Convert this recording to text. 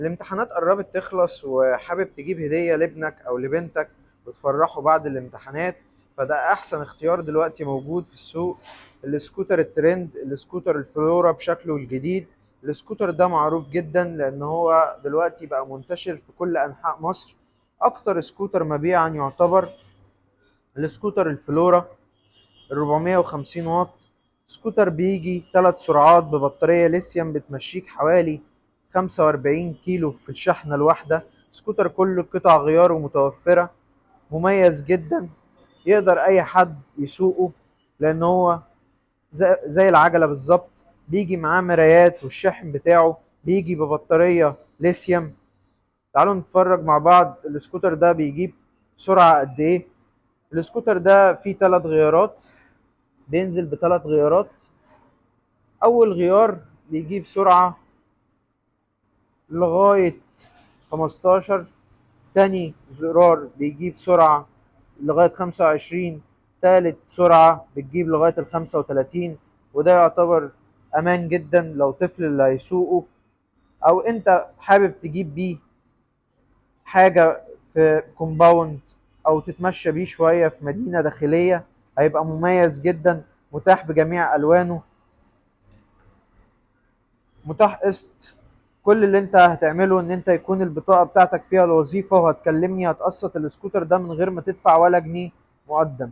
الامتحانات قربت تخلص وحابب تجيب هدية لابنك أو لبنتك وتفرحه بعد الامتحانات. فده أحسن اختيار دلوقتي موجود في السوق. السكوتر الترند، السكوتر الفلورا بشكله الجديد. السكوتر ده معروف جدا لأن هو دلوقتي بقى منتشر في كل أنحاء مصر. أكتر سكوتر مبيعا يعتبر السكوتر الفلورا 450 واط. سكوتر بيجي 3 سرعات ببطارية ليثيوم بتمشيك حوالي 45 كيلو في الشحنة الواحدة. سكوتر كله قطع غياره متوفرة، مميز جدا، يقدر أي حد يسوقه لأن هو زي العجلة بالظبط. بيجي معاه مرايات والشاحن بتاعه بيجي ببطارية ليثيوم. تعالوا نتفرج مع بعض السكوتر ده بيجيب سرعة قد إيه. السكوتر ده فيه 3 غيارات، بينزل بثلاث غيارات. اول غيار بيجيب سرعة لغاية 15، تاني زرار بيجيب سرعة لغاية 25، تالت سرعة بتجيب لغاية 35. وده يعتبر امان جدا لو طفل اللي هيسوقه او انت حابب تجيب بيه حاجة في كومباوند او تتمشى بيه شوية في مدينة داخلية. هيبقى مميز جدا، متاح بجميع الوانه، متاح قسط. كل اللي انت هتعمله ان انت يكون البطاقة بتاعتك فيها الوظيفة، وهتكلمني هتقسط السكوتر ده من غير ما تدفع ولا جنيه مقدم.